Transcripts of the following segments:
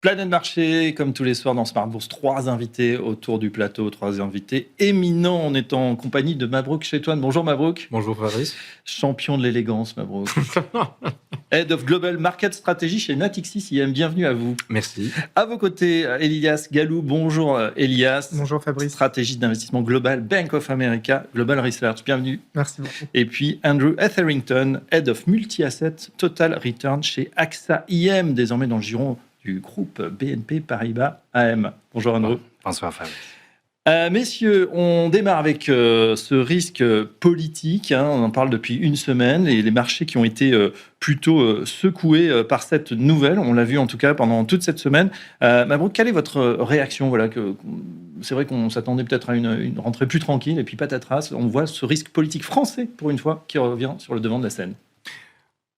Planète Marché, comme tous les soirs dans Smart Bourse, 3 invités autour du plateau, 3 invités éminents. On est en compagnie de Mabrouk Chetouane. Bonjour Mabrouk. Bonjour Fabrice. Champion de l'élégance Mabrouk. Head of Global Market Strategy chez Natixis IM. Bienvenue à vous. Merci. À vos côtés, Elias Galou. Bonjour Elias. Bonjour Fabrice. Stratégiste d'investissement global, Bank of America, Global Research. Bienvenue. Merci beaucoup. Et puis Andrew Etherington, Head of Multi-Asset Total Return chez AXA IM, désormais dans le giron du groupe BNP Paribas AM. Bonjour Andrew. Bonsoir Fabrice. Messieurs, on démarre avec ce risque politique. On en parle depuis une semaine et les marchés qui ont été plutôt secoués par cette nouvelle. On l'a vu en tout cas pendant toute cette semaine. Mabrouk, quelle est votre réaction ? C'est vrai qu'on s'attendait peut-être à une rentrée plus tranquille et puis patatras, on voit ce risque politique français pour une fois qui revient sur le devant de la scène.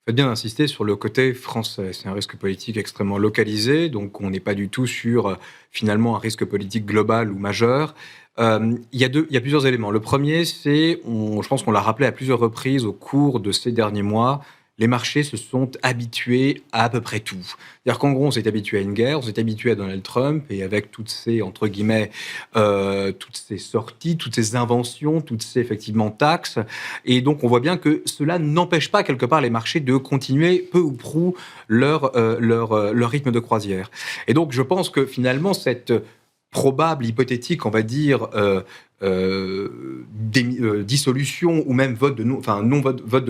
Faites bien d'insister sur le côté français. C'est un risque politique extrêmement localisé, donc on n'est pas du tout sur finalement un risque politique global ou majeur. Il y a plusieurs éléments. Le premier, c'est, je pense qu'on l'a rappelé à plusieurs reprises au cours de ces derniers mois, les marchés se sont habitués à peu près tout. C'est-à-dire qu'en gros, on s'est habitué à une guerre, on s'est habitué à Donald Trump, et avec toutes ces, entre guillemets, toutes ces sorties, toutes ces inventions, toutes ces, effectivement, taxes. Et donc, on voit bien que cela n'empêche pas, quelque part, les marchés de continuer, peu ou prou, leur rythme de croisière. Et donc, je pense que, finalement, cette probable, hypothétique, on va dire, dissolution ou même vote de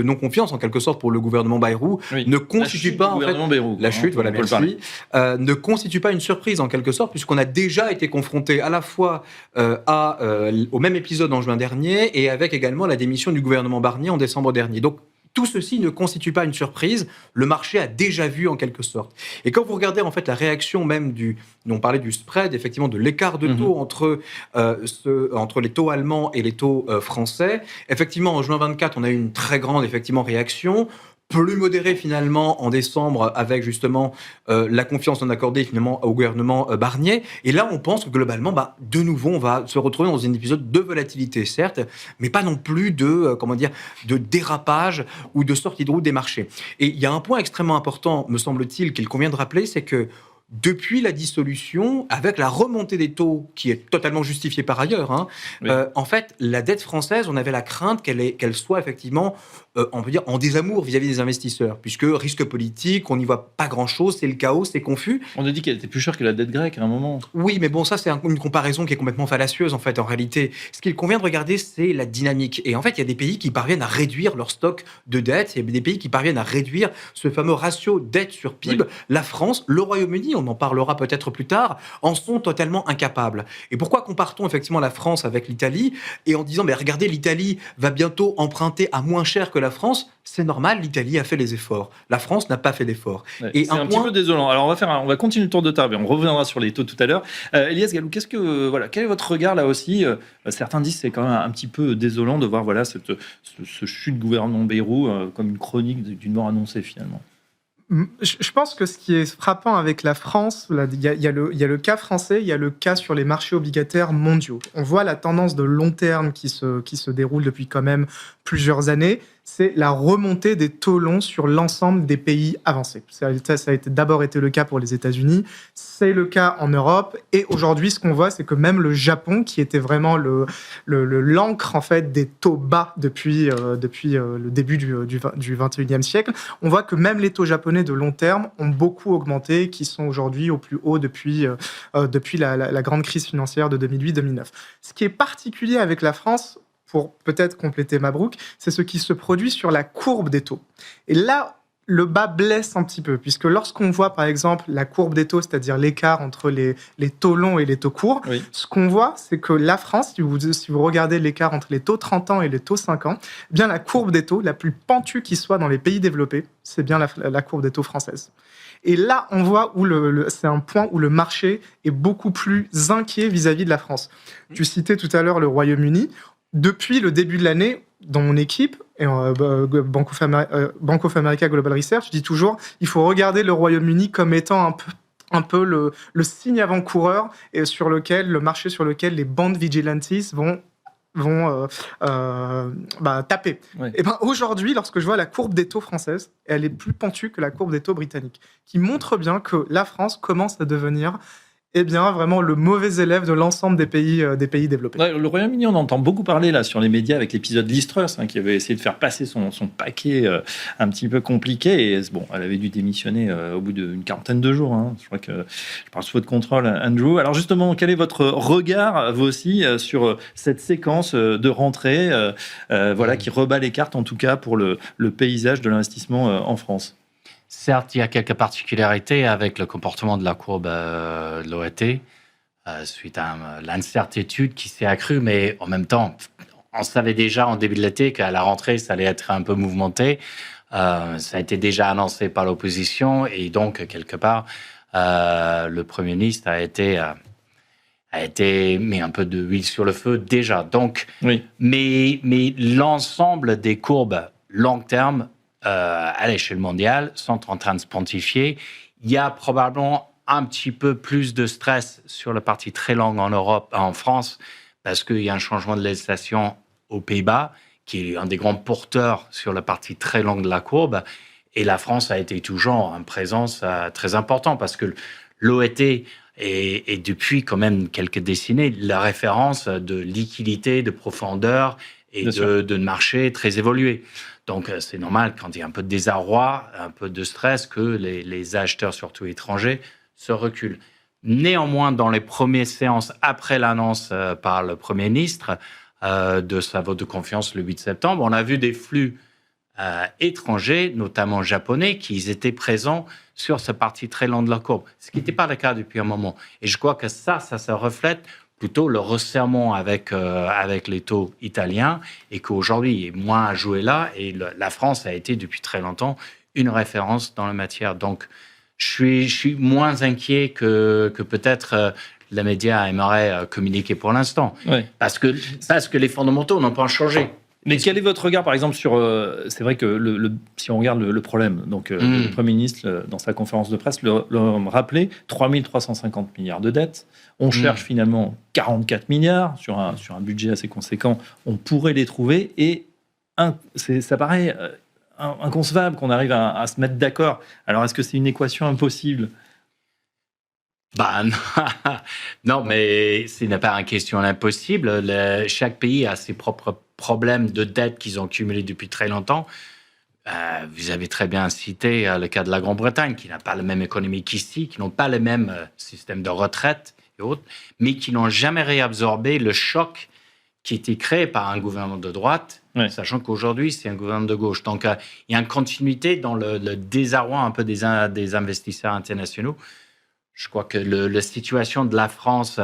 non-confiance en quelque sorte pour le gouvernement Bayrou, oui, ne constitue pas en fait Bayrou, la chute, voilà, merci, ne constitue pas une surprise en quelque sorte puisqu'on a déjà été confronté à la fois au même épisode en juin dernier et avec également la démission du gouvernement Barnier en décembre dernier. Donc tout ceci ne constitue pas une surprise, le marché a déjà vu en quelque sorte. Et quand vous regardez en fait la réaction même on parlait du spread, effectivement de l'écart de taux entre les taux allemands et les taux français, effectivement en juin 24 on a eu une très grande effectivement réaction, plus modéré finalement en décembre avec justement la confiance non accordée finalement au gouvernement Barnier. Et là, on pense que globalement, de nouveau, on va se retrouver dans un épisode de volatilité, certes, mais pas non plus de dérapage ou de sortie de route des marchés. Et il y a un point extrêmement important, me semble-t-il, qu'il convient de rappeler, c'est que depuis la dissolution, avec la remontée des taux, qui est totalement justifiée par ailleurs, oui. En fait, la dette française, on avait la crainte qu'elle soit effectivement, on peut dire, en désamour vis-à-vis des investisseurs, puisque risque politique, on n'y voit pas grand-chose, c'est le chaos, c'est confus. On a dit qu'elle était plus chère que la dette grecque à un moment. Oui, mais bon, ça, c'est une comparaison qui est complètement fallacieuse, en fait, en réalité. Ce qu'il convient de regarder, c'est la dynamique. Et en fait, il y a des pays qui parviennent à réduire leur stock de dette, il y a des pays qui parviennent à réduire ce fameux ratio dette sur PIB. Oui. La France, le Royaume-Uni, on en parlera peut-être plus tard, en sont totalement incapables. Et pourquoi comparons effectivement la France avec l'Italie et en disant, regardez, l'Italie va bientôt emprunter à moins cher que la France, c'est normal, l'Italie a fait les efforts. La France n'a pas fait d'efforts. Ouais, c'est un petit peu désolant. Alors on va continuer le tour de table et on reviendra sur les taux tout à l'heure. Elias Galou, quel est votre regard là aussi ? Certains disent que c'est quand même un petit peu désolant de voir ce chute gouvernement Bayrou comme une chronique d'une mort annoncée finalement. Je pense que ce qui est frappant avec la France, il y a le cas français, il y a le cas sur les marchés obligataires mondiaux. On voit la tendance de long terme qui se déroule depuis quand même plusieurs années, c'est la remontée des taux longs sur l'ensemble des pays avancés. Ça a d'abord été le cas pour les États-Unis, c'est le cas en Europe, et aujourd'hui, ce qu'on voit, c'est que même le Japon, qui était vraiment l'ancre en fait des taux bas depuis le début du 21e siècle, on voit que même les taux japonais de long terme ont beaucoup augmenté, qui sont aujourd'hui au plus haut depuis la grande crise financière de 2008-2009. Ce qui est particulier avec la France, pour peut-être compléter Mabrouk, c'est ce qui se produit sur la courbe des taux. Et là, le bas blesse un petit peu, puisque lorsqu'on voit, par exemple, la courbe des taux, c'est-à-dire l'écart entre les taux longs et les taux courts, oui. Ce qu'on voit, c'est que la France, si vous regardez l'écart entre les taux 30 ans et les taux 5 ans, bien la courbe des taux, la plus pentue qui soit dans les pays développés, c'est bien la courbe des taux française. Et là, on voit où c'est un point où le marché est beaucoup plus inquiet vis-à-vis de la France. Tu citais tout à l'heure le Royaume-Uni. Depuis le début de l'année, dans mon équipe, Bank of America Global Research, je dis toujours, il faut regarder le Royaume-Uni comme étant un peu le signe avant-coureur et le marché sur lequel les bond vigilantes vont vont taper. Ouais. Et ben aujourd'hui, lorsque je vois la courbe des taux française, elle est plus pentue que la courbe des taux britanniques, qui montre bien que la France commence à devenir vraiment le mauvais élève de l'ensemble des pays développés. Ouais, le Royaume-Uni, on entend beaucoup parler là sur les médias avec l'épisode Liz Truss, qui avait essayé de faire passer son paquet un petit peu compliqué. Et bon, elle avait dû démissionner au bout d'une quarantaine de jours. Je crois que je parle sous votre contrôle, Andrew. Alors justement, quel est votre regard, vous aussi, sur cette séquence de rentrée qui rebat les cartes, en tout cas, pour le paysage de l'investissement en France? Certes, il y a quelques particularités avec le comportement de la courbe de l'OAT suite à l'incertitude qui s'est accrue, mais en même temps, on savait déjà en début de l'été qu'à la rentrée, ça allait être un peu mouvementé. Ça a été déjà annoncé par l'opposition et donc, quelque part, le Premier ministre a été mis un peu d'huile sur le feu déjà. Donc, oui. Mais l'ensemble des courbes long terme à l'échelle mondiale sont en train de se pontifier. Il y a probablement un petit peu plus de stress sur la partie très longue en Europe, en France, parce qu'il y a un changement de législation aux Pays-Bas, qui est un des grands porteurs sur la partie très longue de la courbe. Et la France a été toujours en présence très importante, parce que l'OAT est depuis quand même quelques décennies la référence de liquidité, de profondeur et de marché très évolué. Donc, c'est normal, quand il y a un peu de désarroi, un peu de stress, que les acheteurs, surtout étrangers, se reculent. Néanmoins, dans les premières séances, après l'annonce par le Premier ministre de sa vote de confiance le 8 septembre, on a vu des flux étrangers, notamment japonais, qui étaient présents sur cette partie très longue de la courbe, ce qui n'était pas le cas depuis un moment. Et je crois que ça se reflète plutôt le resserrement avec les taux italiens et qu'aujourd'hui, il y a moins à jouer là. Et la France a été depuis très longtemps une référence dans la matière. Donc, je suis moins inquiet que peut-être les médias aimeraient communiquer pour l'instant. Oui. Parce que les fondamentaux n'ont pas changé. Mais quel est votre regard, par exemple, sur... c'est vrai que si on regarde le problème, donc le Premier ministre, dans sa conférence de presse, le rappelait, 3 350 milliards de dettes. On cherche finalement 44 milliards sur un budget assez conséquent. On pourrait les trouver et ça paraît inconcevable qu'on arrive à se mettre d'accord. Alors, est-ce que c'est une équation impossible ? Non, mais ce n'est pas une question impossible. Chaque pays a ses propres problèmes de dette qu'ils ont cumulés depuis très longtemps. Vous avez très bien cité le cas de la Grande-Bretagne, qui n'a pas la même économie qu'ici, qui n'ont pas le même système de retraite et autres, mais qui n'ont jamais réabsorbé le choc qui a été créé par un gouvernement de droite, sachant qu'aujourd'hui, c'est un gouvernement de gauche. Donc, il y a une continuité dans le désarroi un peu des investisseurs internationaux. Je crois que la situation de la France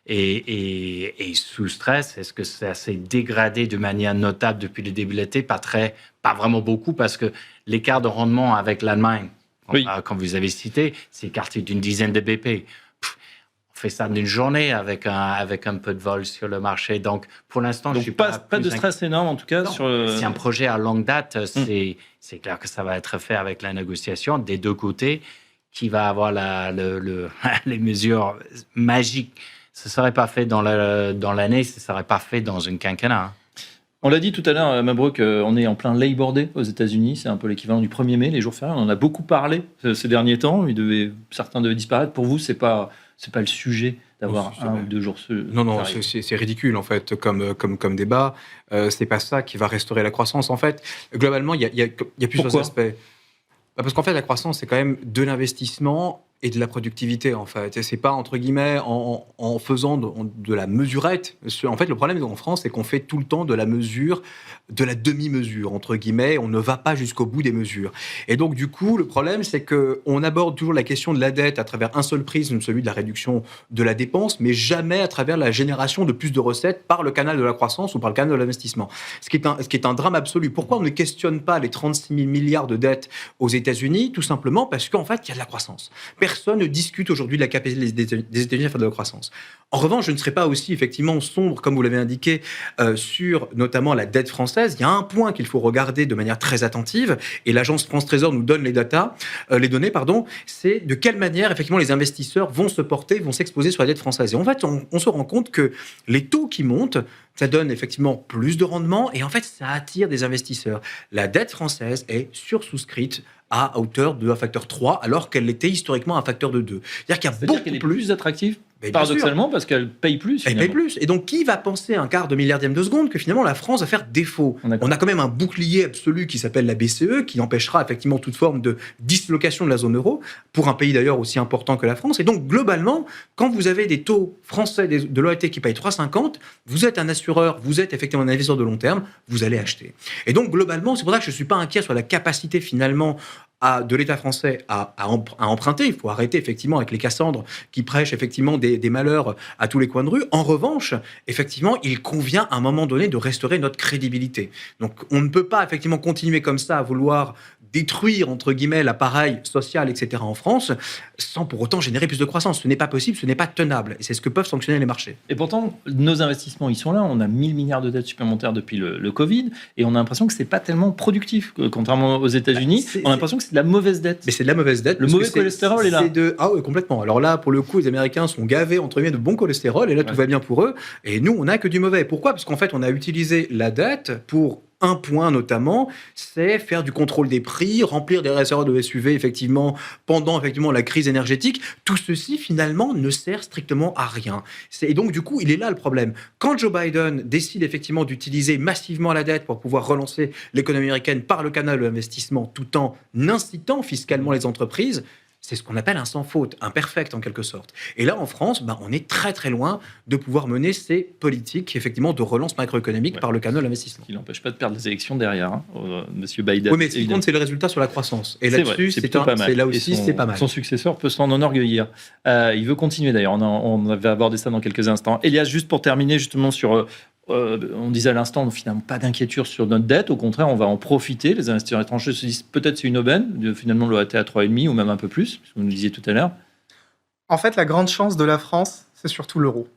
est sous stress. Est-ce que ça s'est dégradé de manière notable depuis le début de l'été ? Pas vraiment beaucoup, parce que l'écart de rendement avec l'Allemagne, comme vous avez cité, c'est écarté d'une dizaine de BP. On fait ça d'une journée avec un peu de vol sur le marché. Donc, pour l'instant, je ne suis pas de stress énorme, en tout cas. C'est un projet à longue date. C'est clair que ça va être fait avec la négociation des deux côtés. Qui va avoir les mesures magiques. Ce ne serait pas fait dans l'année, ce ne serait pas fait dans une quinquennat. On l'a dit tout à l'heure, Mabrouk, on est en plein Labor Day aux États-Unis. C'est un peu l'équivalent du 1er mai, les jours fériés. On en a beaucoup parlé ces derniers temps. Certains devaient disparaître. Pour vous, c'est pas le sujet d'avoir un ou 2 jours. Non, c'est ridicule en fait, comme débat. C'est pas ça qui va restaurer la croissance. En fait, globalement, il y a plusieurs aspects. Parce qu'en fait, la croissance, c'est quand même de l'investissement et de la productivité, en fait. Et c'est pas, entre guillemets, en faisant de la mesurette. En fait, le problème en France, c'est qu'on fait tout le temps de la mesure, de la demi-mesure, entre guillemets. On ne va pas jusqu'au bout des mesures. Et donc, du coup, le problème, c'est qu'on aborde toujours la question de la dette à travers un seul prisme, celui de la réduction de la dépense, mais jamais à travers la génération de plus de recettes par le canal de la croissance ou par le canal de l'investissement. Ce qui est un drame absolu. Pourquoi on ne questionne pas les 36 000 milliards de dettes aux États-Unis ? Tout simplement parce qu'en fait, il y a de la croissance. Personne ne discute aujourd'hui de la capacité des États-Unis à faire de la croissance. En revanche, je ne serai pas aussi effectivement sombre, comme vous l'avez indiqué, sur notamment la dette française. Il y a un point qu'il faut regarder de manière très attentive, et l'agence France Trésor nous donne les données, c'est de quelle manière effectivement les investisseurs vont se porter, vont s'exposer sur la dette française. Et en fait, on se rend compte que les taux qui montent Ça donne effectivement plus de rendement et en fait, ça attire des investisseurs. La dette française est sursouscrite à hauteur de un facteur 3, alors qu'elle était historiquement un facteur de 2. C'est-à-dire qu'il y a C'est-à-dire beaucoup qu'elle est plus. plus attractive, Mais bien paradoxalement, parce qu'elle paye plus. Elle finalement. paye plus. Et donc, qui va penser un quart de milliardième de seconde que finalement la France va faire défaut? D'accord. On a quand même un bouclier absolu qui s'appelle la BCE, qui empêchera effectivement toute forme de dislocation de la zone euro, pour un pays d'ailleurs aussi important que la France. Et donc, globalement, quand vous avez des taux français de l'OAT qui payent 3,50, vous êtes un assureur, vous êtes effectivement un investisseur de long terme, vous allez acheter. Et donc, globalement, c'est pour ça que je ne suis pas inquiet sur la capacité finalement de l'État français à emprunter. Il faut arrêter effectivement avec les Cassandres qui prêchent effectivement des malheurs à tous les coins de rue. En revanche, effectivement, il convient à un moment donné de restaurer notre crédibilité. Donc, on ne peut pas effectivement continuer comme ça à vouloir détruire, entre guillemets, l'appareil social, etc. en France, sans pour autant générer plus de croissance. Ce n'est pas possible, ce n'est pas tenable. Et c'est ce que peuvent sanctionner les marchés. Et pourtant, nos investissements, ils sont là. On a 1000 milliards de dettes supplémentaires depuis le Covid, et on a l'impression que c'est pas tellement productif. Contrairement aux États-Unis, on a l'impression que c'est de la mauvaise dette. Mais c'est de la mauvaise dette. Le mauvais cholestérol est là. Ah oui, complètement. Alors là, pour le coup, les Américains sont gavés, entre guillemets, de bon cholestérol, et là, tout va bien pour eux. Et nous, on n'a que du mauvais. Pourquoi ? Parce qu'en fait, on a utilisé la dette pour un point notamment, c'est faire du contrôle des prix, remplir des réservoirs de SUV effectivement pendant effectivement la crise énergétique. Tout ceci finalement ne sert strictement à rien. Et donc du coup, il est là le problème. Quand Joe Biden décide effectivement d'utiliser massivement la dette pour pouvoir relancer l'économie américaine par le canal de l'investissement, tout en incitant fiscalement les entreprises, c'est ce qu'on appelle un sans faute, un perfect en quelque sorte. Et là, en France, on est très très loin de pouvoir mener ces politiques effectivement de relance macroéconomique par le canal de l'investissement. Ce qui n'empêche pas de perdre les élections derrière, Monsieur Biden. Oui, mais ce qui compte, c'est le résultat sur la croissance. Et c'est là-dessus, c'est pas mal. là aussi, c'est pas mal. Son successeur peut s'en enorgueillir. Il veut continuer d'ailleurs. On va aborder ça dans quelques instants. Elias, juste pour terminer justement sur... on disait à l'instant, finalement, pas d'inquiétude sur notre dette. Au contraire, on va en profiter. Les investisseurs étrangers se disent peut-être c'est une aubaine. Finalement, l'OAT à 3,5 ou même un peu plus, ce que vous nous disiez tout à l'heure. En fait, la grande chance de la France, c'est surtout l'euro.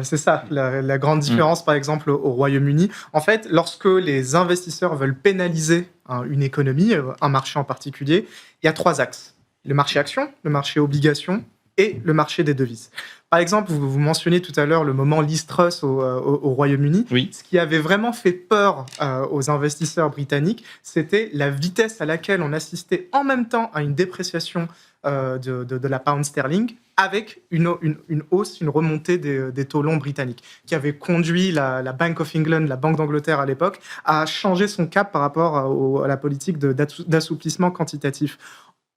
C'est ça, la grande différence, par exemple, au Royaume-Uni. En fait, lorsque les investisseurs veulent pénaliser une économie, un marché en particulier, il y a 3 axes. Le marché actions, le marché obligations et le marché des devises. Par exemple, vous mentionnez tout à l'heure le moment Liz Truss au Royaume-Uni. Oui. Ce qui avait vraiment fait peur aux investisseurs britanniques, c'était la vitesse à laquelle on assistait en même temps à une dépréciation de la pound sterling avec une hausse, une remontée des taux longs britanniques, qui avait conduit la Bank of England, la Banque d'Angleterre à l'époque, à changer son cap par rapport à la politique d'assouplissement quantitatif.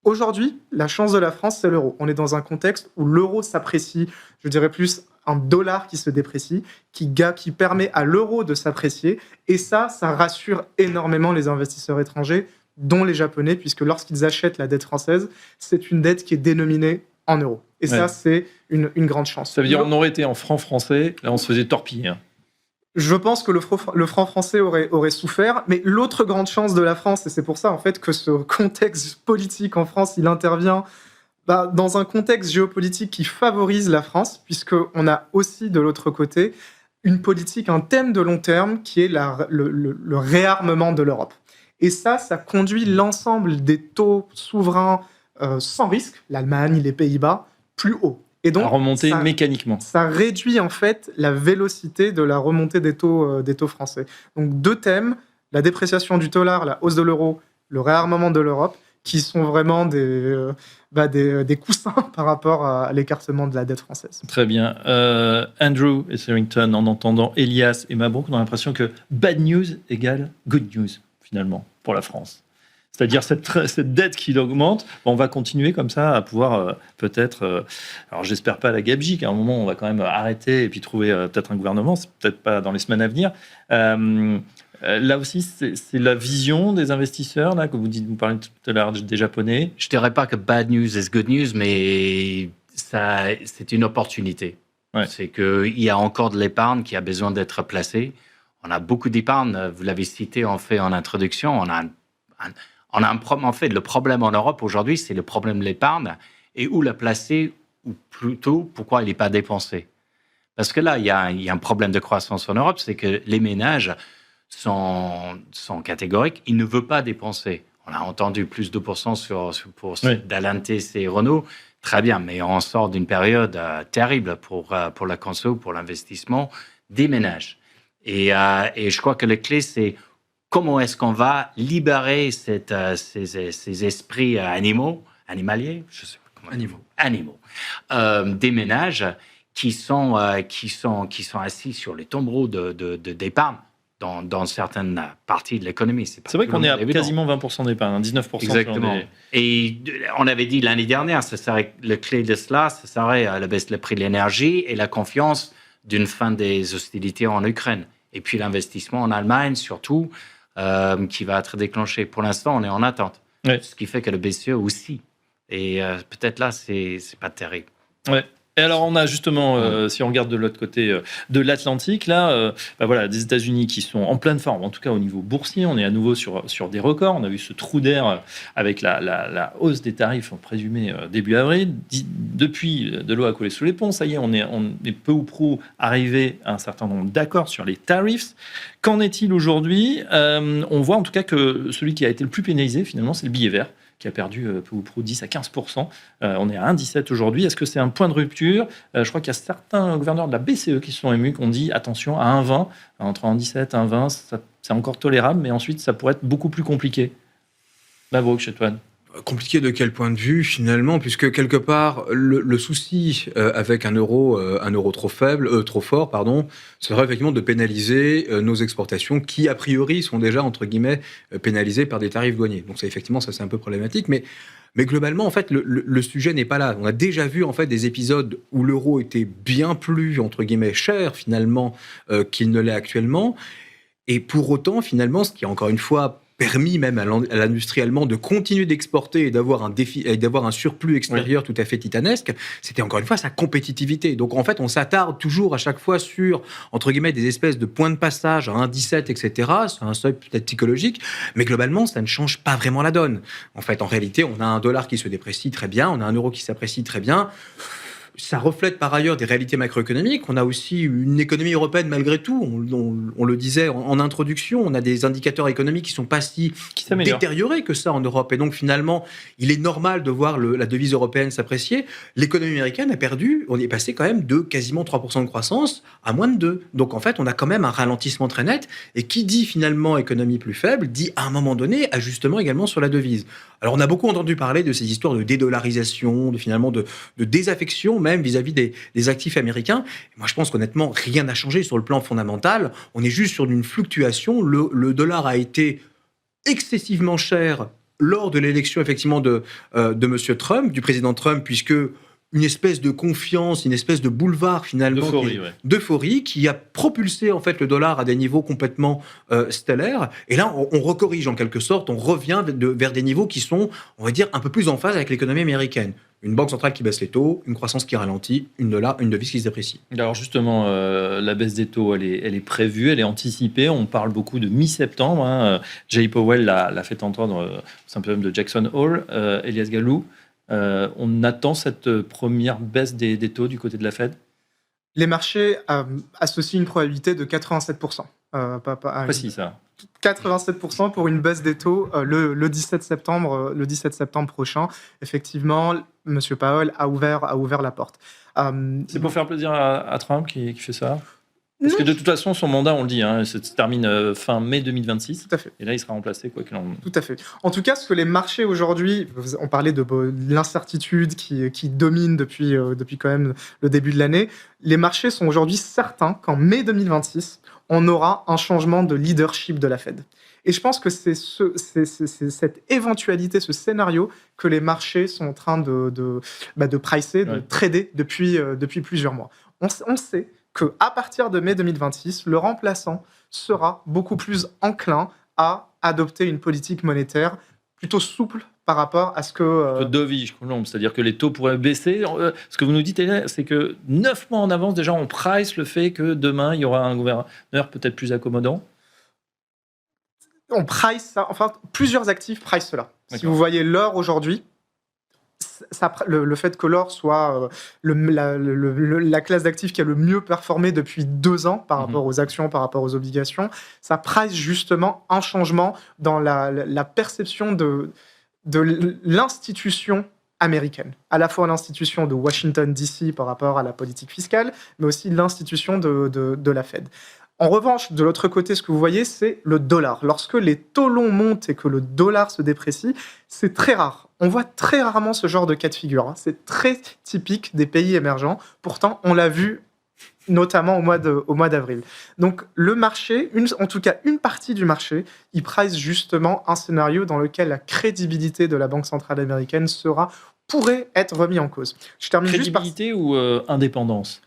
Aujourd'hui, la chance de la France, c'est l'euro. On est dans un contexte où l'euro s'apprécie, je dirais plus un dollar qui se déprécie, qui permet à l'euro de s'apprécier. Et ça rassure énormément les investisseurs étrangers, dont les Japonais, puisque lorsqu'ils achètent la dette française, c'est une dette qui est dénominée en euros. Et ça, c'est une grande chance. Ça veut dire qu'on aurait été en franc français, là on se faisait torpiller. Je pense que le franc français aurait souffert, mais l'autre grande chance de la France, et c'est pour ça en fait que ce contexte politique en France, il intervient dans un contexte géopolitique qui favorise la France, puisqu'on a aussi de l'autre côté une politique, un thème de long terme qui est le réarmement de l'Europe. Et ça conduit l'ensemble des taux souverains sans risque, l'Allemagne, les Pays-Bas, plus haut. Et donc, à remonter mécaniquement. Ça réduit en fait la vélocité de la remontée des taux français. Donc 2 thèmes, la dépréciation du dollar, la hausse de l'euro, le réarmement de l'Europe, qui sont vraiment des coussins par rapport à l'écartement de la dette française. Très bien. Andrew Etherington, en entendant Elias et Mabrouk, on a l'impression que bad news égale good news, finalement, pour la France. C'est-à-dire cette dette qui augmente, on va continuer comme ça à pouvoir peut-être... alors j'espère pas la gabegie, qu'à un moment on va quand même arrêter et puis trouver peut-être un gouvernement, c'est peut-être pas dans les semaines à venir. Là aussi, c'est la vision des investisseurs, là, que vous parlez tout à l'heure des Japonais. Je dirais pas que bad news is good news, mais c'est une opportunité. Ouais. C'est qu'il y a encore de l'épargne qui a besoin d'être placée. On a beaucoup d'épargne, vous l'avez cité en introduction, on a un problème, en fait, le problème en Europe aujourd'hui, c'est le problème de l'épargne et où la placer, ou plutôt, pourquoi elle n'est pas dépensée. Parce que là, il y a un problème de croissance en Europe, c'est que les ménages sont catégoriques, ils ne veulent pas dépenser. On a entendu plus de % pour Stellantis et Renault, très bien, mais on sort d'une période terrible pour la conso, pour l'investissement des ménages. Et je crois que la clé, c'est comment est-ce qu'on va libérer ces esprits animaliers, je sais pas comment animaux, des ménages qui sont assis sur les tombereaux d'épargne dans certaines parties de l'économie. C'est vrai qu'on est à quasiment 20% d'épargne, 19%. Exactement. Et on avait dit l'année dernière, la clé de cela, ce serait la baisse du prix de l'énergie et la confiance d'une fin des hostilités en Ukraine. Et puis l'investissement en Allemagne, surtout, qui va être déclenché. Pour l'instant, on est en attente. Ouais. Ce qui fait que le BCE aussi. Et peut-être là, c'est pas terrible. Ouais. Et alors, on a justement, si on regarde de l'autre côté de l'Atlantique, là, voilà, des États-Unis qui sont en pleine forme, en tout cas au niveau boursier. On est à nouveau sur des records. On a vu ce trou d'air avec la hausse des tarifs présumés début avril. Depuis, de l'eau a coulé sous les ponts. Ça y est, on est peu ou prou arrivé à un certain nombre d'accords sur les tarifs. Qu'en est-il aujourd'hui ? On voit en tout cas que celui qui a été le plus pénalisé, finalement, c'est le billet vert, qui a perdu peu ou prou 10 à 15%. On est à 1,17 aujourd'hui. Est-ce que c'est un point de rupture ? Je crois qu'il y a certains gouverneurs de la BCE qui se sont émus, qui ont dit attention, à 1,20, entre 1,17 et 1,20, c'est encore tolérable, mais ensuite, ça pourrait être beaucoup plus compliqué. Mabrouk, Chetouane. Compliqué de quel point de vue finalement, puisque quelque part le souci avec un euro trop fort, serait effectivement de pénaliser nos exportations qui a priori sont déjà entre guillemets pénalisées par des tarifs douaniers. Donc effectivement ça c'est un peu problématique, mais globalement en fait le sujet n'est pas là. On a déjà vu en fait des épisodes où l'euro était bien plus entre guillemets cher finalement qu'il ne l'est actuellement, et pour autant finalement ce qui est encore une fois permis même à l'industrie allemande de continuer d'exporter et d'avoir un surplus extérieur tout à fait titanesque, c'était encore une fois sa compétitivité. Donc en fait, on s'attarde toujours à chaque fois sur, entre guillemets, des espèces de points de passage à 1,17, etc. C'est un seuil peut-être psychologique, mais globalement, ça ne change pas vraiment la donne. En fait, en réalité, on a un dollar qui se déprécie très bien, on a un euro qui s'apprécie très bien. Ça reflète par ailleurs des réalités macroéconomiques. On a aussi une économie européenne malgré tout. On le disait en introduction, on a des indicateurs économiques qui ne sont pas si détériorés que ça en Europe. Et donc finalement, il est normal de voir la devise européenne s'apprécier. L'économie américaine a perdu, on est passé quand même de quasiment 3% de croissance à moins de 2%. Donc en fait, on a quand même un ralentissement très net. Et qui dit finalement économie plus faible, dit à un moment donné ajustement également sur la devise. Alors on a beaucoup entendu parler de ces histoires de dédollarisation, de désaffection même vis-à-vis des actifs américains. Moi, je pense qu'honnêtement, rien n'a changé sur le plan fondamental. On est juste sur une fluctuation. Le dollar a été excessivement cher lors de l'élection, effectivement, de M. Trump, du président Trump, puisque une espèce de confiance, une espèce de boulevard, finalement, d'euphorie qui a propulsé, en fait, le dollar à des niveaux complètement stellaires. Et là, on recorrige, en quelque sorte, on revient vers des niveaux qui sont, on va dire, un peu plus en phase avec l'économie américaine. Une banque centrale qui baisse les taux, une croissance qui ralentit, une devise qui se déprécie. Alors justement, la baisse des taux, elle est prévue, elle est anticipée. On parle beaucoup de mi-septembre. Jay Powell l'a fait entendre au symposium de Jackson Hole. Elias Gallou, on attend cette première baisse des taux du côté de la Fed ? Les marchés associent une probabilité de 87%. Précis, ça. 87% pour une baisse des taux le 17 septembre prochain. Effectivement, M. Powell a ouvert la porte. C'est pour faire plaisir à Trump qui fait ça ? Parce que de toute façon, son mandat, on le dit, se termine fin mai 2026. Tout à fait. Et là, il sera remplacé, quoi qu'il en soit. Tout à fait. En tout cas, ce que les marchés aujourd'hui, on parlait de l'incertitude qui domine depuis quand même le début de l'année, les marchés sont aujourd'hui certains qu'en mai 2026, on aura un changement de leadership de la Fed. Et je pense que c'est cette éventualité, ce scénario que les marchés sont en train de pricer, de trader depuis plusieurs mois. On sait qu'à partir de mai 2026, le remplaçant sera beaucoup plus enclin à adopter une politique monétaire plutôt souple par rapport à ce que... dovish, c'est-à-dire que les taux pourraient baisser. Ce que vous nous dites, c'est que 9 mois en avance, déjà, on price le fait que demain, il y aura un gouverneur peut-être plus accommodant. On price ça, enfin, plusieurs actifs price cela. D'accord. Si vous voyez l'or aujourd'hui, le fait que l'or soit la classe d'actifs qui a le mieux performé depuis 2 ans par rapport aux actions, par rapport aux obligations, ça price justement un changement dans la perception de l'institution américaine. À la fois l'institution de Washington, D.C. par rapport à la politique fiscale, mais aussi l'institution de la Fed. En revanche, de l'autre côté, ce que vous voyez, c'est le dollar. Lorsque les taux longs montent et que le dollar se déprécie, c'est très rare. On voit très rarement ce genre de cas de figure. Hein. C'est très typique des pays émergents. Pourtant, on l'a vu notamment au mois d'avril. Donc le marché, en tout cas une partie du marché, il price justement un scénario dans lequel la crédibilité de la Banque centrale américaine pourrait être remis en cause. Je termine crédibilité ou indépendance?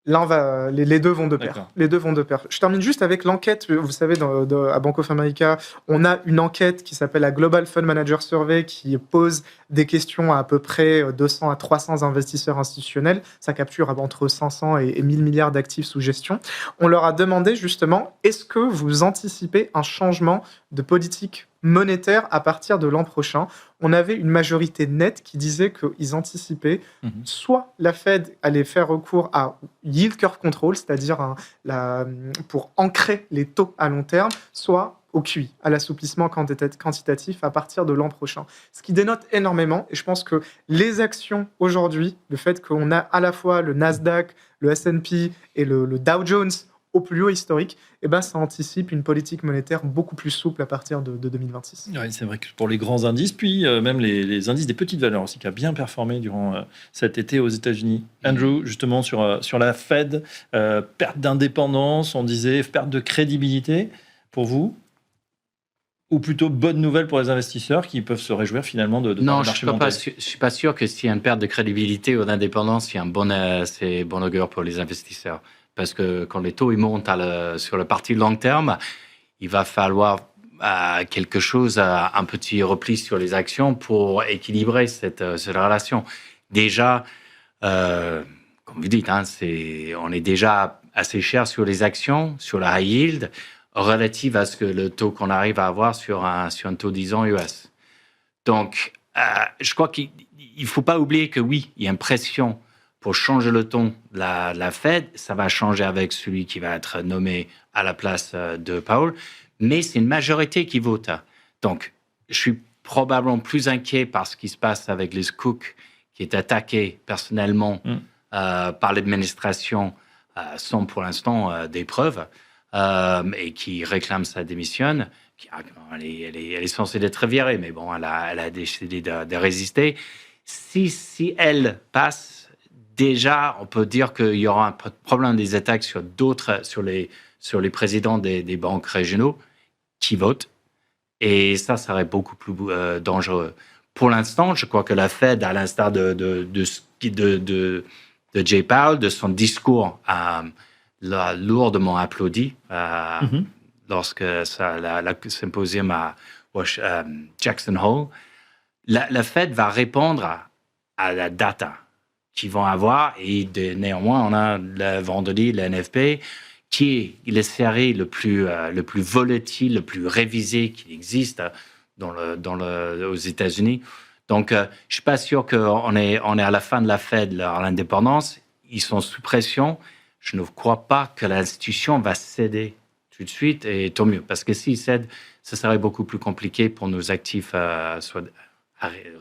Les deux vont de pair. D'accord. Les deux vont de pair. Je termine juste avec l'enquête. Vous savez, à Bank of America, on a une enquête qui s'appelle la Global Fund Manager Survey qui pose des questions à peu près 200 à 300 investisseurs institutionnels. Ça capture entre 500 et 1000 milliards d'actifs sous gestion. On leur a demandé justement, est-ce que vous anticipez un changement de politique monétaire à partir de l'an prochain? On avait une majorité nette qui disait qu'ils anticipaient soit la Fed allait faire recours à yield curve control, c'est-à-dire pour ancrer les taux à long terme, soit au QI, à l'assouplissement quantitatif à partir de l'an prochain. Ce qui dénote énormément, et je pense que les actions aujourd'hui, le fait qu'on a à la fois le Nasdaq, le S&P et le Dow Jones au plus haut historique, ça anticipe une politique monétaire beaucoup plus souple à partir de 2026. Oui, c'est vrai que pour les grands indices, puis même les indices des petites valeurs aussi, qui a bien performé durant cet été aux États-Unis. Andrew, justement, sur la Fed, perte d'indépendance, on disait perte de crédibilité pour vous, ou plutôt bonne nouvelle pour les investisseurs qui peuvent se réjouir finalement de non, le marché mondial. je ne suis pas sûr que s'il y a une perte de crédibilité ou d'indépendance, c'est bon augure pour les investisseurs. Parce que quand les taux ils montent sur le parti long terme, il va falloir quelque chose, un petit repli sur les actions pour équilibrer cette relation. Déjà, comme vous dites, on est déjà assez cher sur les actions, sur la high yield, relative à ce que le taux qu'on arrive à avoir sur un taux 10 ans US. Donc, je crois qu'il ne faut pas oublier que oui, il y a une pression pour changer le ton de la Fed. Ça va changer avec celui qui va être nommé à la place de Powell, mais c'est une majorité qui vote. Donc, je suis probablement plus inquiet par ce qui se passe avec Liz Cook, qui est attaqué personnellement par l'administration sans pour l'instant des preuves, et qui réclame sa démission. Elle est censée être virée, mais bon, elle a décidé de résister. Si elle passe, déjà, on peut dire qu'il y aura un problème des attaques sur les présidents des banques régionaux qui votent. Et ça serait beaucoup plus dangereux. Pour l'instant, je crois que la Fed, à l'instar de Jay Powell, de son discours l'a lourdement applaudi lorsque la symposium à Jackson Hole. La Fed va répondre à la data qu'ils vont avoir, et néanmoins, on a le vendredi le NFP, qui est le série le plus volatile, le plus révisé qu'il existe aux États-Unis. Donc, je ne suis pas sûr qu'on est à la fin de la Fed, à l'indépendance. Ils sont sous pression. Je ne crois pas que l'institution va céder tout de suite, et tant mieux. Parce que s'ils cèdent, ce serait beaucoup plus compliqué pour nos actifs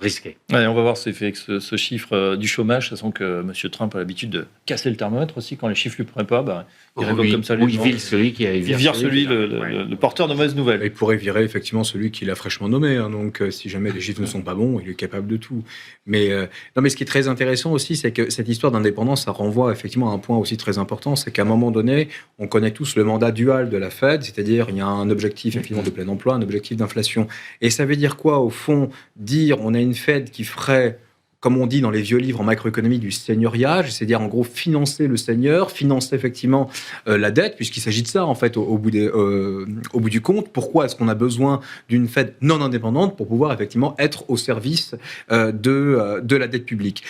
risqués. Ouais, on va voir ce chiffre du chômage, sachant que M. Trump a l'habitude de casser le thermomètre aussi. Quand les chiffres ne lui prennent pas, il révoque comme ça les gens. Il vire celui qui vire le porteur de mauvaises nouvelles. Il pourrait virer effectivement celui qu'il a fraîchement nommé. Donc, si jamais les chiffres ne sont pas bons, il est capable de tout. Mais ce qui est très intéressant aussi, c'est que cette histoire d'indépendance, ça renvoie effectivement à un point aussi très important, c'est qu'à un moment donné, on connaît tous le mandat dual de la Fed, c'est-à-dire il y a un objectif effectivement de plein emploi, un objectif d'inflation. Et ça veut dire quoi, au fond? Dire on a une Fed qui ferait, comme on dit dans les vieux livres en macroéconomie, du seigneuriage, c'est-à-dire en gros financer le seigneur, financer effectivement la dette, puisqu'il s'agit de ça en fait au bout du compte. Pourquoi est-ce qu'on a besoin d'une Fed non indépendante pour pouvoir effectivement être au service de la dette publique?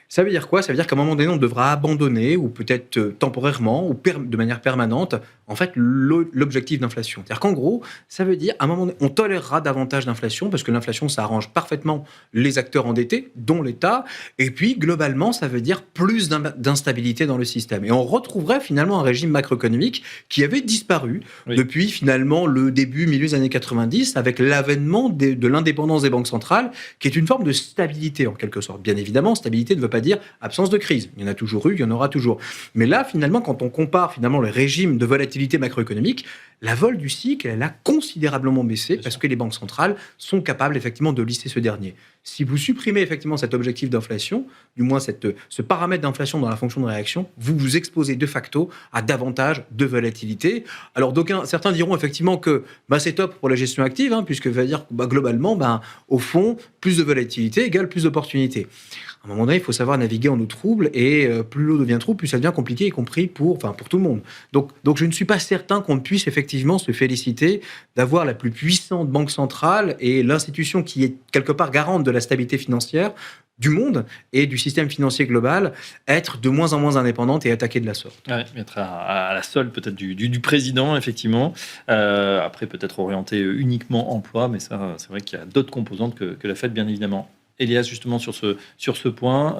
Ça veut dire quoi? Ça veut dire qu'à un moment donné, on devra abandonner, ou peut-être temporairement, ou de manière permanente, en fait, l'objectif d'inflation. C'est-à-dire qu'en gros, ça veut dire, à un moment donné, on tolérera davantage d'inflation, parce que l'inflation, ça arrange parfaitement les acteurs endettés, dont l'État, et puis, globalement, ça veut dire plus d'instabilité dans le système. Et on retrouverait finalement un régime macroéconomique qui avait disparu depuis, finalement, le milieu des années 90, avec l'avènement de l'indépendance des banques centrales, qui est une forme de stabilité, en quelque sorte. Bien évidemment, stabilité ne veut pas pas dire absence de crise. Il y en a toujours eu, il y en aura toujours. Mais là, finalement, quand on compare finalement le régime de volatilité macroéconomique, la vol du cycle, elle a considérablement baissé parce que les banques centrales sont capables effectivement de lisser ce dernier. Si vous supprimez effectivement cet objectif d'inflation, du moins ce paramètre d'inflation dans la fonction de réaction, vous vous exposez de facto à davantage de volatilité. Alors certains diront effectivement que c'est top pour la gestion active, puisque ça veut dire que globalement, au fond, plus de volatilité égale plus d'opportunités. À un moment donné, il faut savoir naviguer en eau trouble, et plus l'eau devient trouble, plus ça devient compliqué, y compris pour tout le monde. Donc je ne suis pas certain qu'on puisse effectivement se féliciter d'avoir la plus puissante banque centrale et l'institution qui est quelque part garante de la stabilité financière du monde et du système financier global, être de moins en moins indépendante et attaquée de la sorte. Ouais, mettre à la solde peut-être du président, effectivement. Après, peut-être orienté uniquement emploi, mais ça, c'est vrai qu'il y a d'autres composantes que la Fed, bien évidemment. Elias, justement, sur ce point,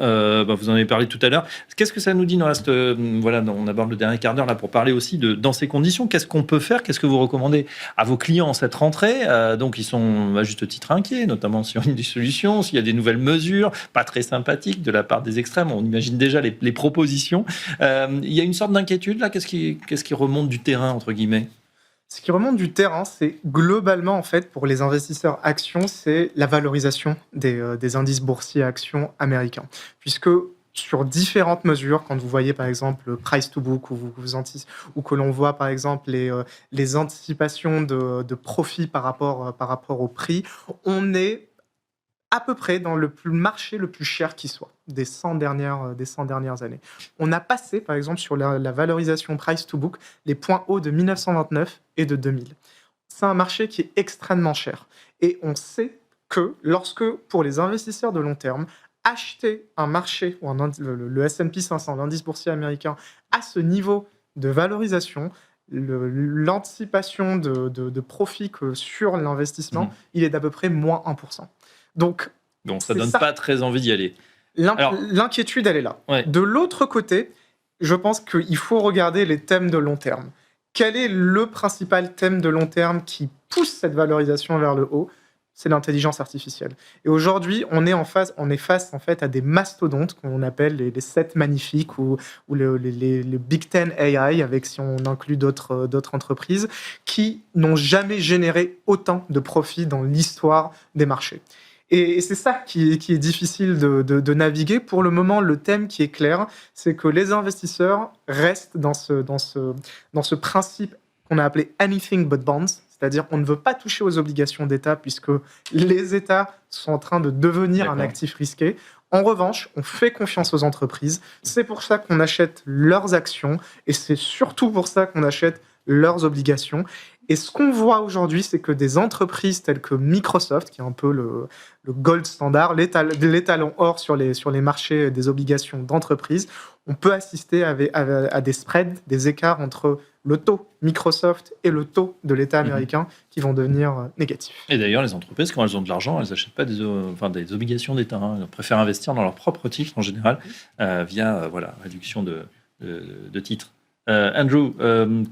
vous en avez parlé tout à l'heure. Qu'est-ce que ça nous dit? Il nous reste, on aborde le dernier quart d'heure là pour parler aussi dans ces conditions. Qu'est-ce qu'on peut faire? Qu'est-ce que vous recommandez à vos clients en cette rentrée? Donc, ils sont à juste titre inquiets, notamment sur une des solutions, s'il y a des nouvelles mesures, pas très sympathiques de la part des extrêmes. On imagine déjà les propositions. Il y a une sorte d'inquiétude là. Qu'est-ce qui remonte du terrain, entre guillemets? Ce qui remonte du terrain, c'est globalement, en fait, pour les investisseurs actions, c'est la valorisation des indices boursiers actions américains. Puisque sur différentes mesures, quand vous voyez par exemple le price to book ou que l'on voit par exemple les anticipations de profit par rapport au prix, on est à peu près dans le marché le plus cher qui soit des 100 dernières années. On a passé, par exemple, sur la valorisation price to book, les points hauts de 1929 et de 2000. C'est un marché qui est extrêmement cher. Et on sait que pour les investisseurs de long terme, acheter un marché, ou le S&P 500, l'indice boursier américain, à ce niveau de valorisation, l'anticipation de profit que sur l'investissement, il est d'à peu près moins 1%. Donc ça donne pas très envie d'y aller. L'inquiétude, elle est là. Ouais. De l'autre côté, je pense qu'il faut regarder les thèmes de long terme. Quel est le principal thème de long terme qui pousse cette valorisation vers le haut? C'est l'intelligence artificielle. Et aujourd'hui, on est face en fait à des mastodontes qu'on appelle les 7 magnifiques ou les Big Ten AI, si on inclut d'autres entreprises, qui n'ont jamais généré autant de profits dans l'histoire des marchés. Et c'est ça qui est difficile de naviguer. Pour le moment, le thème qui est clair, c'est que les investisseurs restent dans ce principe qu'on a appelé « anything but bonds », c'est-à-dire qu'on ne veut pas toucher aux obligations d'État puisque les États sont en train de devenir un actif risqué. En revanche, on fait confiance aux entreprises. C'est pour ça qu'on achète leurs actions et c'est surtout pour ça qu'on achète leurs obligations. Et ce qu'on voit aujourd'hui, c'est que des entreprises telles que Microsoft, qui est un peu le gold standard, l'étalon or sur les marchés des obligations d'entreprise, on peut assister à des spreads, des écarts entre le taux Microsoft et le taux de l'État américain qui vont devenir négatifs. Et d'ailleurs, les entreprises, quand elles ont de l'argent, elles n'achètent pas des obligations d'État. Elles préfèrent investir dans leurs propres titres en général via réduction de titres. Andrew,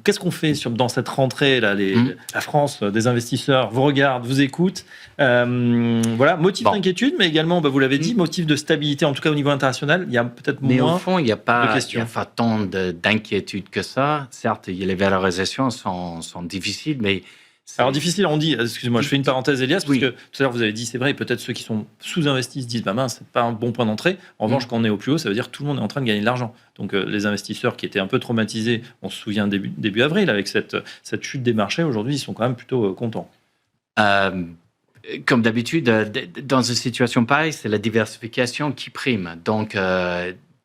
qu'est-ce qu'on fait dans cette rentrée là, la France des investisseurs vous regarde, vous écoute, motif d'inquiétude, mais également, vous l'avez dit, motif de stabilité, en tout cas au niveau international. Il y a peut-être moins de questions. Mais au fond, il n'y a pas tant d'inquiétude que ça. Certes, les valorisations sont difficiles, mais alors difficile, on dit, excusez-moi, je fais une parenthèse, Elias, parce que tout à l'heure vous avez dit, c'est vrai, peut-être ceux qui sont sous-investis se disent, mince, c'est pas un bon point d'entrée. En revanche, quand on est au plus haut, ça veut dire que tout le monde est en train de gagner de l'argent. Donc les investisseurs qui étaient un peu traumatisés, on se souvient début avril, avec cette chute des marchés, aujourd'hui, ils sont quand même plutôt contents. Comme d'habitude, dans une situation pareille, c'est la diversification qui prime. Donc,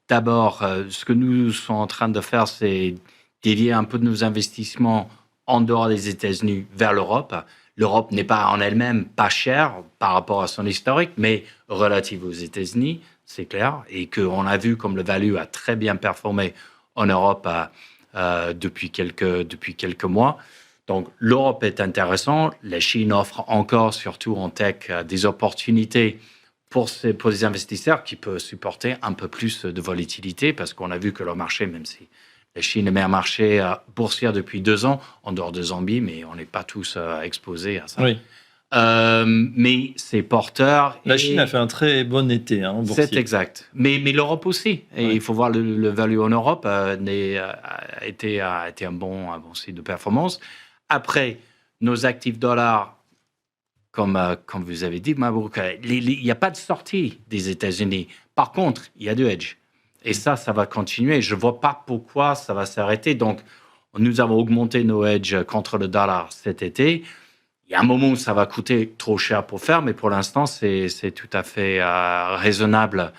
d'abord, ce que nous sommes en train de faire, c'est dévier un peu de nos investissements en dehors des États-Unis vers l'Europe. L'Europe n'est pas en elle-même pas chère par rapport à son historique, mais relative aux États-Unis, c'est clair. Et qu'on a vu comme le value a très bien performé en Europe depuis quelques mois. Donc, l'Europe est intéressante. La Chine offre encore, surtout en tech, des opportunités pour les investisseurs qui peuvent supporter un peu plus de volatilité parce qu'on a vu que leur marché, même si la Chine est le meilleur marché boursier depuis 2 ans, en dehors de Zambie, mais on n'est pas tous exposés à ça. Oui. Mais c'est porteur. La Chine a fait un très bon été, boursier. C'est exact. Mais l'Europe aussi. Et il faut voir le value en Europe a été un bon site de performance. Après, nos actifs dollars, comme vous avez dit, Mabrouk, il n'y a pas de sortie des États-Unis. Par contre, il y a du hedge. Et ça va continuer. Je ne vois pas pourquoi ça va s'arrêter. Donc, nous avons augmenté nos hedges contre le dollar cet été. Il y a un moment où ça va coûter trop cher pour faire, mais pour l'instant, c'est tout à fait raisonnable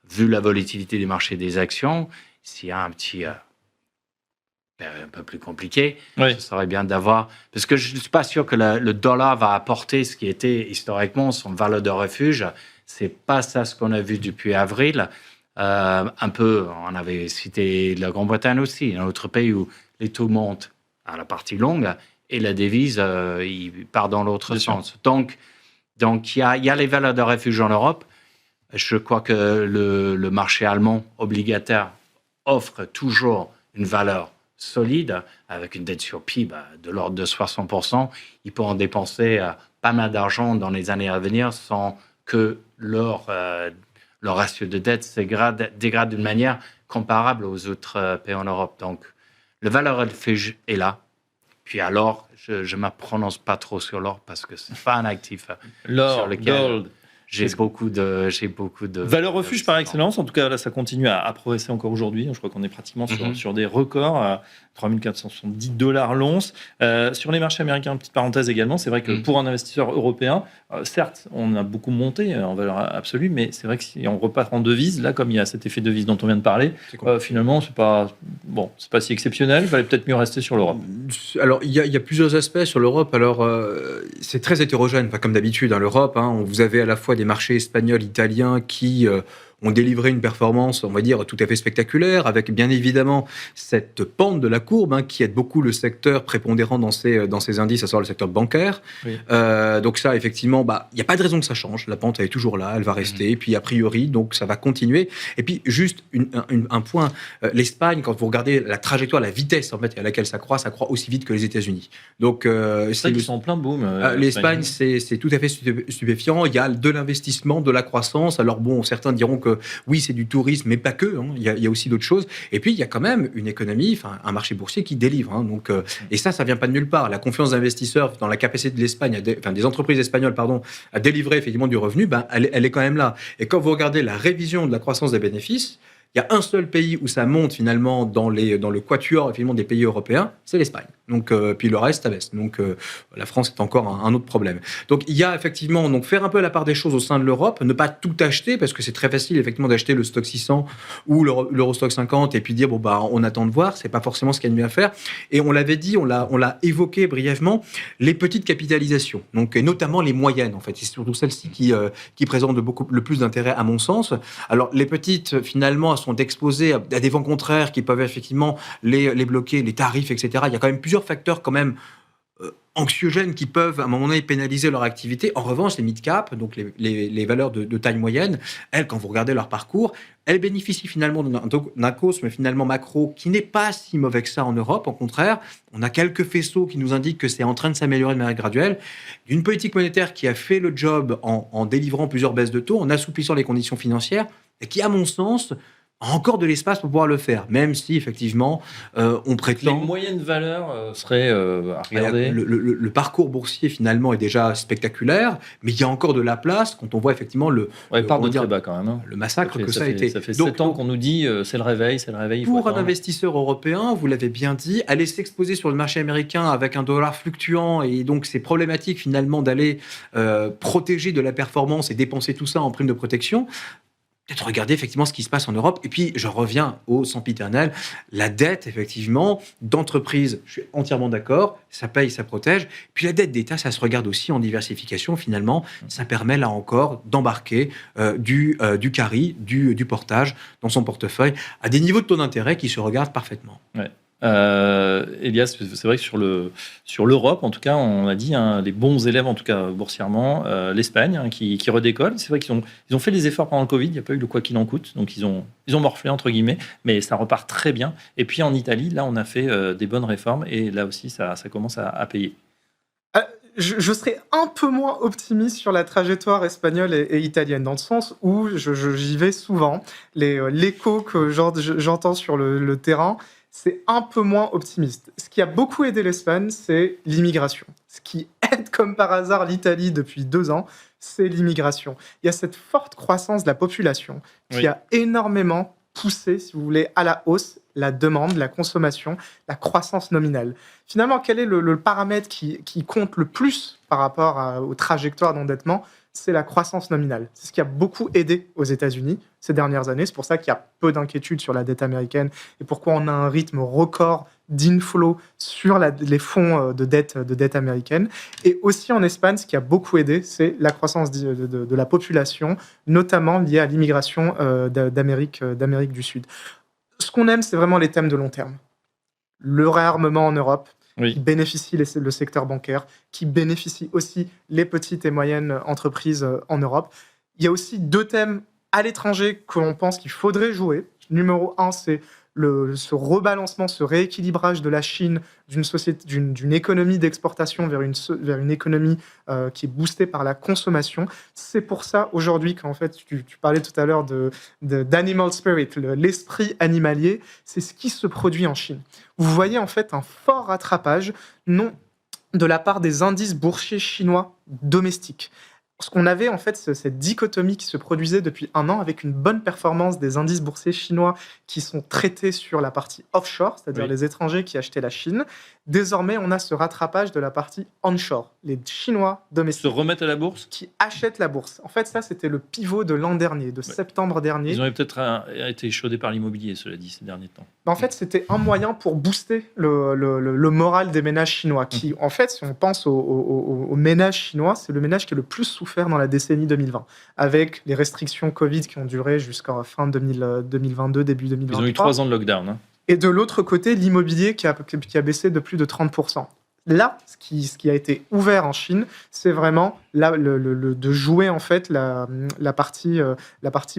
vu la volatilité des marchés des actions. S'il y a un petit un peu plus compliqué, ce serait bien d'avoir... Parce que je ne suis pas sûr que le dollar va apporter ce qui était historiquement son valeur de refuge. Ce n'est pas ça ce qu'on a vu depuis avril. Un peu, on avait cité la Grande-Bretagne aussi, un autre pays où les taux montent à la partie longue, et la devise, il part dans l'autre sens. Donc, il y a les valeurs de refuge en Europe. Je crois que le marché allemand obligataire offre toujours une valeur solide, avec une dette sur PIB de l'ordre de 60%. Ils pourront dépenser pas mal d'argent dans les années à venir sans que leur ratio de dette se dégrade d'une manière comparable aux autres pays en Europe. Donc, le valeur de refuge est là. Puis alors, je ne me prononce pas trop sur l'or parce que ce n'est pas un actif sur lequel j'ai beaucoup de... Valeur refuge par excellence. En tout cas, là, ça continue à progresser encore aujourd'hui. Je crois qu'on est pratiquement sur des records à $3 470 l'once. Sur les marchés américains, petite parenthèse également, c'est vrai que pour un investisseur européen, certes, on a beaucoup monté en valeur absolue, mais c'est vrai que si on repart en devise, là, comme il y a cet effet devise dont on vient de parler, finalement, c'est pas si exceptionnel. Il fallait peut-être mieux rester sur l'Europe. Alors, il y a plusieurs aspects sur l'Europe. Alors, c'est très hétérogène, comme d'habitude, l'Europe. Vous avez à la fois des marchés espagnols, italiens qui ont délivré une performance, on va dire, tout à fait spectaculaire, avec bien évidemment cette pente de la courbe qui aide beaucoup le secteur prépondérant dans ces indices, à savoir le secteur bancaire. Oui. Donc ça, effectivement, il n'y a pas de raison que ça change. La pente, elle est toujours là, elle va rester. Et puis, a priori, donc ça va continuer. Et puis, juste un point, l'Espagne, quand vous regardez la trajectoire, la vitesse en fait, à laquelle ça croît aussi vite que les États-Unis. Donc, c'est qu'ils sont en plein boom. L'Espagne, c'est tout à fait stupéfiant. Il y a de l'investissement, de la croissance. Alors bon, certains diront que oui, c'est du tourisme, mais pas que. Il y a aussi d'autres choses. Et puis, il y a quand même une économie, un marché boursier qui délivre. Donc, et ça vient pas de nulle part. La confiance d'investisseurs dans la capacité de l'Espagne, des entreprises espagnoles, à délivrer effectivement du revenu, elle est quand même là. Et quand vous regardez la révision de la croissance des bénéfices, il y a un seul pays où ça monte finalement dans le quatuor finalement des pays européens, c'est l'Espagne. Donc, puis le reste, ça baisse. Donc, la France est encore un autre problème. Donc, il y a effectivement faire un peu la part des choses au sein de l'Europe, ne pas tout acheter parce que c'est très facile effectivement d'acheter le Stock 600 ou l'Eurostock 50 et puis dire on attend de voir. C'est pas forcément ce qu'il y a de mieux à faire. Et on l'avait dit, on l'a évoqué brièvement, les petites capitalisations. Donc, et notamment les moyennes en fait. C'est surtout celles-ci qui présentent le plus d'intérêt à mon sens. Alors, les petites finalement sont exposées à des vents contraires qui peuvent effectivement les bloquer, les tarifs, etc. Il y a quand même plusieurs facteurs quand même anxiogènes qui peuvent à un moment donné pénaliser leur activité. En revanche, les mid-cap, donc les valeurs de taille moyenne, elles, quand vous regardez leur parcours, elles bénéficient finalement d'un cosme finalement macro qui n'est pas si mauvais que ça en Europe. Au contraire, on a quelques faisceaux qui nous indiquent que c'est en train de s'améliorer de manière graduelle. Une politique monétaire qui a fait le job en délivrant plusieurs baisses de taux, en assouplissant les conditions financières, et qui, à mon sens, a encore de l'espace pour pouvoir le faire, même si effectivement on prétend... Les moyennes valeurs seraient à regarder. Le parcours boursier finalement est déjà spectaculaire, mais il y a encore de la place quand on voit effectivement le très bas quand même. Le massacre ça a été. Ça fait 7 ans qu'on nous dit c'est le réveil. Pour un investisseur européen, vous l'avez bien dit, aller s'exposer sur le marché américain avec un dollar fluctuant et donc c'est problématique finalement d'aller protéger de la performance et dépenser tout ça en prime de protection. Peut-être regarder effectivement ce qui se passe en Europe. Et puis, je reviens au sempiternel. La dette, effectivement, d'entreprise, je suis entièrement d'accord, ça paye, ça protège. Puis la dette d'État, ça se regarde aussi en diversification. Finalement, ça permet là encore d'embarquer du carry, du portage dans son portefeuille à des niveaux de taux d'intérêt qui se regardent parfaitement. Ouais. Elias, c'est vrai que sur l'Europe, en tout cas, on a dit les bons élèves, en tout cas boursièrement, l'Espagne qui redécolle. C'est vrai qu'ils ont fait des efforts pendant le Covid. Il n'y a pas eu de quoi qu'il en coûte, donc ils ont morflé entre guillemets, mais ça repart très bien. Et puis en Italie, là, on a fait des bonnes réformes et là aussi, ça commence à payer. je serais un peu moins optimiste sur la trajectoire espagnole et italienne, dans le sens où j'y vais souvent. L'écho que j'entends sur le terrain, c'est un peu moins optimiste. Ce qui a beaucoup aidé l'Espagne, c'est l'immigration. Ce qui aide comme par hasard l'Italie depuis 2 ans, c'est l'immigration. Il y a cette forte croissance de la population qui a énormément poussé, si vous voulez, à la hausse la demande, la consommation, la croissance nominale. Finalement, quel est le paramètre qui compte le plus par rapport aux trajectoires d'endettement ? C'est la croissance nominale. C'est ce qui a beaucoup aidé aux États-Unis ces dernières années. C'est pour ça qu'il y a peu d'inquiétude sur la dette américaine et pourquoi on a un rythme record d'inflow sur les fonds de dette américaine. Et aussi en Espagne, ce qui a beaucoup aidé, c'est la croissance de la population, notamment liée à l'immigration d'Amérique du Sud. Ce qu'on aime, c'est vraiment les thèmes de long terme. Le réarmement en Europe, qui bénéficie le secteur bancaire, qui bénéficie aussi les petites et moyennes entreprises en Europe. Il y a aussi 2 thèmes à l'étranger que l'on pense qu'il faudrait jouer. Numéro 1, c'est ce rebalancement, ce rééquilibrage de la Chine d'une économie d'exportation vers une économie qui est boostée par la consommation. C'est pour ça aujourd'hui qu'en fait, tu parlais tout à l'heure d'animal spirit, l'esprit animalier, c'est ce qui se produit en Chine. Vous voyez en fait un fort rattrapage, non de la part des indices boursiers chinois domestiques. Ce qu'on avait en fait, cette dichotomie qui se produisait depuis 1 an avec une bonne performance des indices boursiers chinois qui sont traités sur la partie offshore, c'est-à-dire les étrangers qui achetaient la Chine. Désormais, on a ce rattrapage de la partie onshore, les Chinois domestiques. Se remettent à la bourse ? Qui achètent la bourse. En fait, ça, c'était le pivot de l'an dernier, de septembre dernier. Ils ont peut-être été échaudés par l'immobilier, cela dit, ces derniers temps. En fait, c'était un moyen pour booster le moral des ménages chinois, qui, en fait, si on pense aux ménages chinois, c'est le ménage qui est le plus souffert dans la décennie 2020, avec les restrictions Covid qui ont duré jusqu'en fin 2022, début 2023. Ils ont eu 3 ans de lockdown. Hein. Et de l'autre côté, l'immobilier qui a baissé de plus de 30%. Là, ce qui a été ouvert en Chine, c'est vraiment de jouer en fait la partie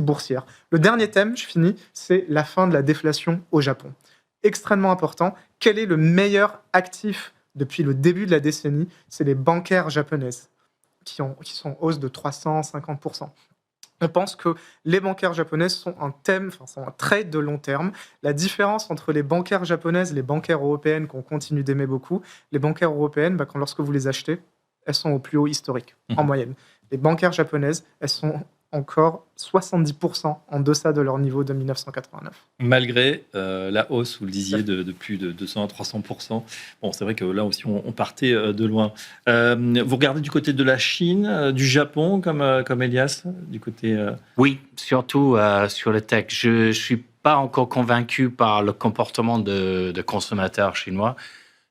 boursière. Le dernier thème, je finis, c'est la fin de la déflation au Japon. Extrêmement important. Quel est le meilleur actif depuis le début de la décennie ? C'est les bancaires japonaises qui sont en hausse de 350%. On pense que les bancaires japonaises sont un trade de long terme. La différence entre les bancaires japonaises et les bancaires européennes, qu'on continue d'aimer beaucoup, les bancaires européennes, lorsque vous les achetez, elles sont au plus haut historique, en moyenne. Les bancaires japonaises, elles sont encore 70% en deçà de leur niveau de 1989. Malgré la hausse, vous le disiez, de plus de 200 à 300%. Bon, c'est vrai que là aussi, on partait de loin. Vous regardez du côté de la Chine, du Japon, comme Elias, du côté... Oui, surtout sur le tech. Je ne suis pas encore convaincu par le comportement de consommateurs chinois.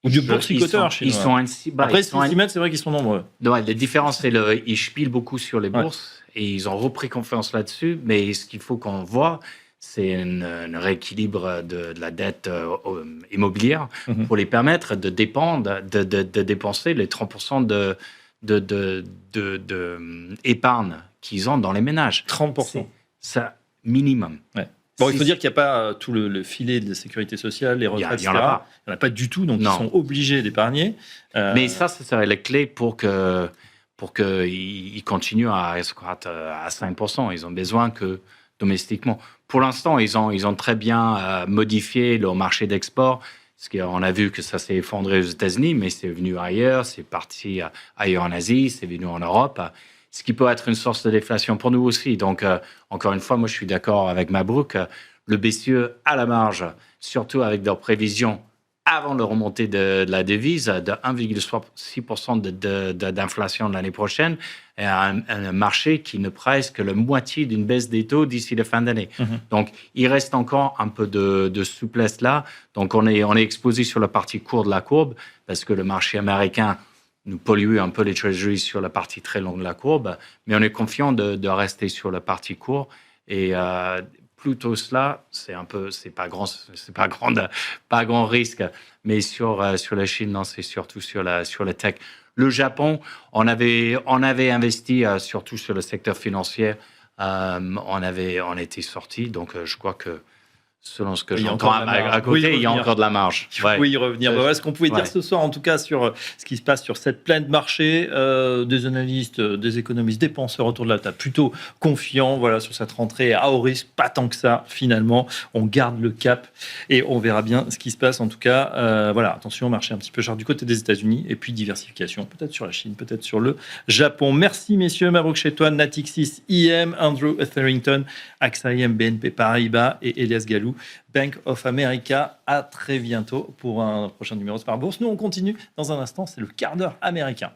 Ou du boursicoteurs chinois. Après, s'y mettent, c'est vrai qu'ils sont nombreux. Ouais, la différence, c'est qu'ils spilent beaucoup sur les bourses et ils ont repris confiance là-dessus. Mais ce qu'il faut qu'on voit, c'est un rééquilibre de la dette immobilière pour les permettre de dépenser les 30% d'épargne qu'ils ont dans les ménages. 30%. C'est minimum. Ouais. Bon, il faut dire qu'il n'y a pas tout le filet de la sécurité sociale, les retraites, etc. Il n'y en a pas du tout, donc ils sont obligés d'épargner. Mais ça serait la clé pour qu'ils continuent à escroître à 5%. Ils ont besoin que domestiquement. Pour l'instant, ils ont très bien modifié leur marché d'export. Parce qu'on a vu que ça s'est effondré aux États-Unis, mais c'est venu ailleurs, c'est parti ailleurs en Asie, c'est venu en Europe. Ce qui peut être une source de déflation pour nous aussi. Donc, encore une fois, moi, je suis d'accord avec Mabrouk. Le BCE à la marge, surtout avec leurs prévisions avant la remontée de la devise de 1,6% d'inflation l'année prochaine, et un marché qui ne presse que la moitié d'une baisse des taux d'ici la fin d'année. Donc, il reste encore un peu de souplesse là. Donc, on est exposé sur la partie courte de la courbe parce que le marché américain nous pollue un peu les treasuries sur la partie très longue de la courbe, mais on est confiant de rester sur la partie courte. Et plutôt cela, c'est pas grand risque. Mais sur la Chine, non, c'est surtout sur la tech. Le Japon, on avait investi surtout sur le secteur financier. On était sorti, donc je crois que selon ce que Il y a j'entends encore de la marge. à côté, Oui, il y a revenir. encore de la marge. Il faut y revenir. Voilà ce qu'on pouvait dire ce soir, en tout cas, sur ce qui se passe sur cette pleine de marché. Des analystes, des économistes, des penseurs autour de la table, plutôt confiants sur cette rentrée à haut risque. Pas tant que ça, finalement. On garde le cap et on verra bien ce qui se passe. En tout cas, attention, marché un petit peu cher du côté des États-Unis et puis diversification, peut-être sur la Chine, peut-être sur le Japon. Merci, messieurs. Mabrouk Chetouane, Natixis, IM, Andrew Etherington, AXA IM, BNP Paribas et Elias Gallou, Bank of America. À très bientôt pour un prochain numéro de Smart Bourse. Nous, on continue dans un instant. C'est le quart d'heure américain.